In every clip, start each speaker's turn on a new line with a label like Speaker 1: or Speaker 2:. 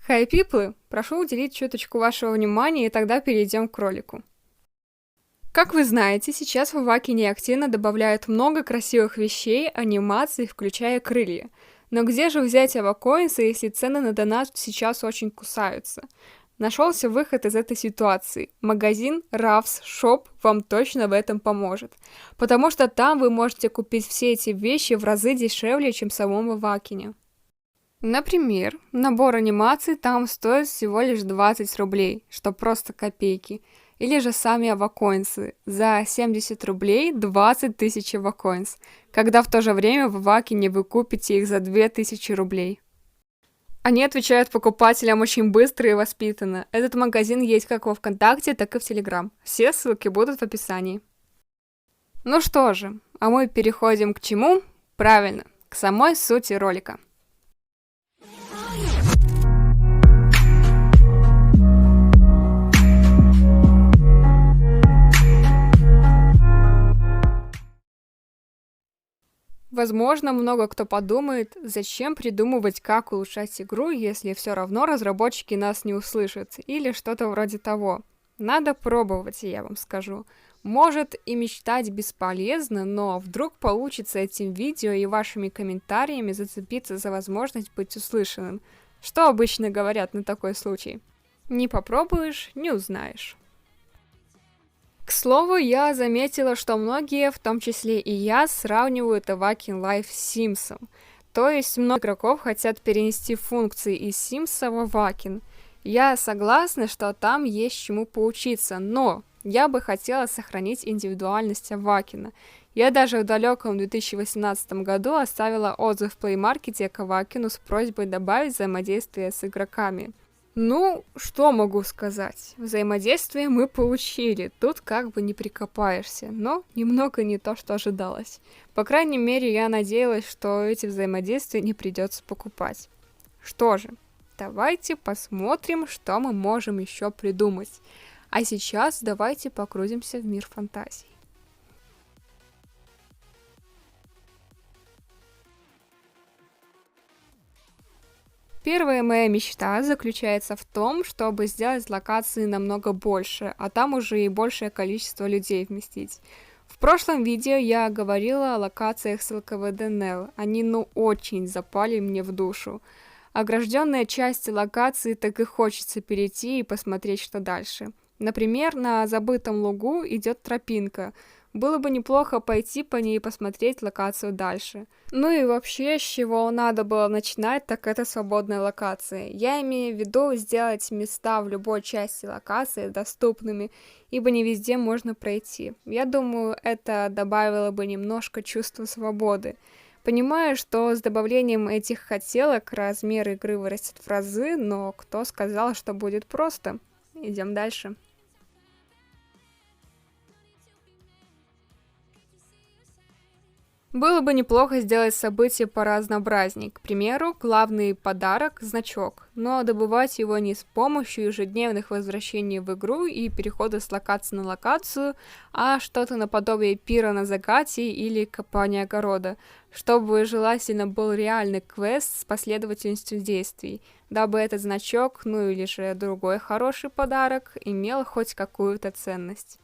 Speaker 1: Hi, people! Прошу уделить чуточку вашего внимания, и тогда перейдем к ролику. Как вы знаете, сейчас в Авакине активно добавляют много красивых вещей, анимаций, включая крылья. Но где же взять авакоинсы, если цены на донат сейчас очень кусаются? Нашелся выход из этой ситуации. Магазин Ravs Shop вам точно в этом поможет. Потому что там вы можете купить все эти вещи в разы дешевле, чем в самом Авакине. Например, набор анимаций там стоит всего лишь 20 рублей, что просто копейки. Или же сами авакоинсы. За 70 рублей 20 тысяч авакоинс, когда в то же время в Авакине вы купите их за 2000 рублей. Они отвечают покупателям очень быстро и воспитанно. Этот магазин есть как во ВКонтакте, так и в Телеграм. Все ссылки будут в описании. Ну что же, а мы переходим к чему? Правильно, к самой сути ролика. Возможно, много кто подумает, зачем придумывать, как улучшать игру, если все равно разработчики нас не услышат, или что-то вроде того. Надо пробовать, я вам скажу. Может и мечтать бесполезно, но вдруг получится этим видео и вашими комментариями зацепиться за возможность быть услышанным. Что обычно говорят на такой случай? Не попробуешь, не узнаешь. К слову, я заметила, что многие, в том числе и я, сравнивают Avakin Life с Sims. То есть много игроков хотят перенести функции из Sims в Avakin. Я согласна, что там есть чему поучиться, но я бы хотела сохранить индивидуальность Авакина. Я даже в далеком 2018 году оставила отзыв в Play Market к Авакину с просьбой добавить взаимодействие с игроками. Ну, что могу сказать? Взаимодействие мы получили, тут как бы не прикопаешься, но немного не то, что ожидалось. По крайней мере, я надеялась, что эти взаимодействия не придется покупать. Что же, давайте посмотрим, что мы можем еще придумать. А сейчас давайте погрузимся в мир фантазий. Первая моя мечта заключается в том, чтобы сделать локации намного больше, а там уже и большее количество людей вместить. В прошлом видео я говорила о локациях с ЛКВД Nel, они очень запали мне в душу. Огражденные части локации так и хочется перейти и посмотреть, что дальше. Например, на забытом лугу идет тропинка. Было бы неплохо пойти по ней и посмотреть локацию дальше. Ну и вообще, с чего надо было начинать, так это свободные локации. Я имею в виду сделать места в любой части локации доступными, ибо не везде можно пройти. Я думаю, это добавило бы немножко чувства свободы. Понимаю, что с добавлением этих хотелок размер игры вырастет в разы, но кто сказал, что будет просто? Идем дальше. Было бы неплохо сделать события поразнообразней. К примеру, главный подарок – значок, но добывать его не с помощью ежедневных возвращений в игру и перехода с локации на локацию, а что-то наподобие пира на закате или копания огорода, чтобы желательно был реальный квест с последовательностью действий, дабы этот значок, ну или же другой хороший подарок, имел хоть какую-то ценность.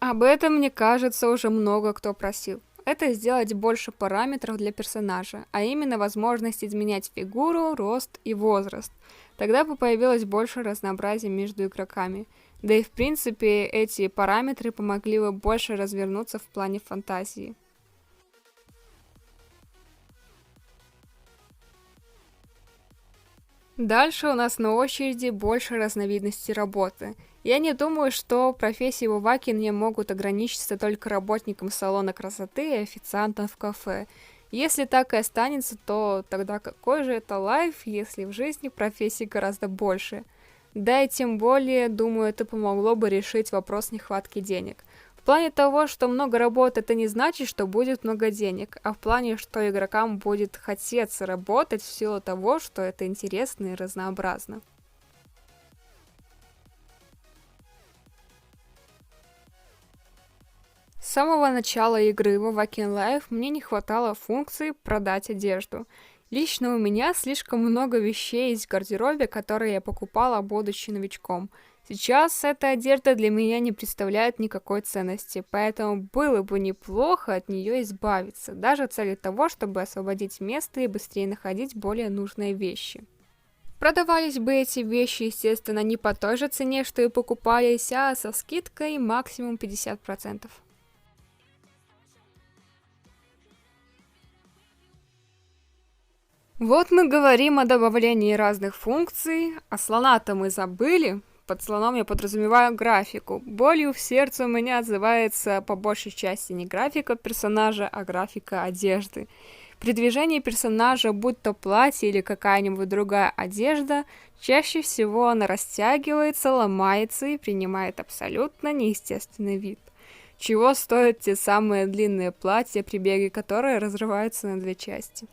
Speaker 1: Об этом, мне кажется, уже много кто просил. Это сделать больше параметров для персонажа, а именно возможность изменять фигуру, рост и возраст. Тогда бы появилось больше разнообразия между игроками. Да и в принципе эти параметры помогли бы больше развернуться в плане фантазии. Дальше у нас на очереди больше разновидностей работы. Я не думаю, что профессии в Авакине могут ограничиться только работником салона красоты и официантом в кафе. Если так и останется, то тогда какой же это лайф, если в жизни профессий гораздо больше? Да и тем более, думаю, это помогло бы решить вопрос нехватки денег. В плане того, что много работы, это не значит, что будет много денег, а в плане, что игрокам будет хотеться работать в силу того, что это интересно и разнообразно. самого начала игры в Awaken Life мне не хватало функции «Продать одежду». Лично у меня слишком много вещей из гардероба, которые я покупала, будучи новичком. Сейчас эта одежда для меня не представляет никакой ценности, поэтому было бы неплохо от нее избавиться, даже в цели того, чтобы освободить место и быстрее находить более нужные вещи. Продавались бы эти вещи, естественно, не по той же цене, что и покупались, а со скидкой максимум 50%. Вот мы говорим о добавлении разных функций, а слона-то мы забыли. Под слоном я подразумеваю графику. Болью в сердце у меня отзывается по большей части не графика персонажа, а графика одежды. При движении персонажа, будь то платье или какая-нибудь другая одежда, чаще всего она растягивается, ломается и принимает абсолютно неестественный вид. Чего стоят те самые длинные платья, при беге которые разрываются на две части.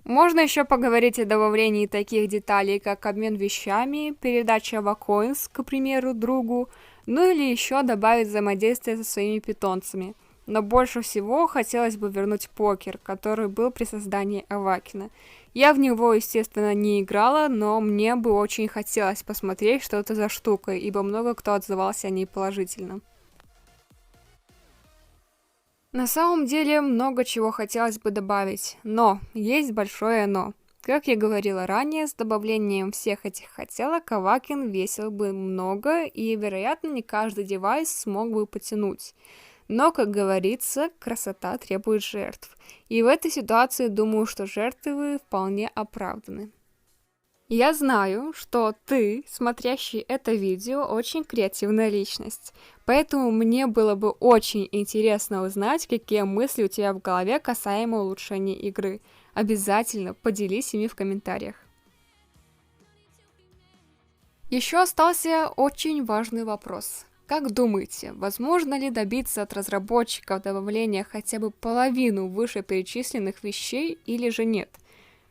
Speaker 1: Можно еще поговорить о добавлении таких деталей, как обмен вещами, передача Avacoins, к примеру, другу, ну или еще добавить взаимодействие со своими питомцами. Но больше всего хотелось бы вернуть покер, который был при создании Авакина. Я в него, естественно, не играла, но мне бы очень хотелось посмотреть, что это за штука, ибо много кто отзывался о ней положительно. На самом деле, много чего хотелось бы добавить, но есть большое но. Как я говорила ранее, с добавлением всех этих хотелок Авакин весил бы много, и, вероятно, не каждый девайс смог бы потянуть. Но, как говорится, красота требует жертв. И в этой ситуации думаю, что жертвы вполне оправданы. Я знаю, что ты, смотрящий это видео, очень креативная личность, поэтому мне было бы очень интересно узнать, какие мысли у тебя в голове касаемо улучшения игры. Обязательно поделись ими в комментариях. Еще остался очень важный вопрос. Как думаете, возможно ли добиться от разработчиков добавления хотя бы половину вышеперечисленных вещей или же нет?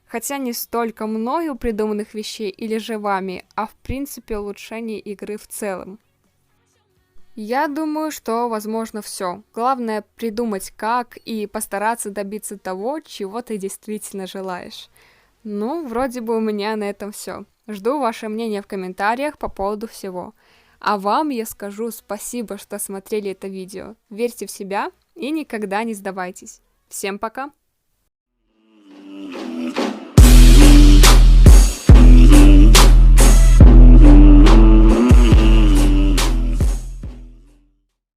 Speaker 1: Хотя не столько мною придуманных вещей или же вами, а в принципе улучшение игры в целом. Я думаю, что возможно все. Главное придумать как и постараться добиться того, чего ты действительно желаешь. Ну, вроде бы у меня на этом все. Жду ваше мнение в комментариях по поводу всего. А вам я скажу спасибо, что смотрели это видео. Верьте в себя и никогда не сдавайтесь. Всем пока!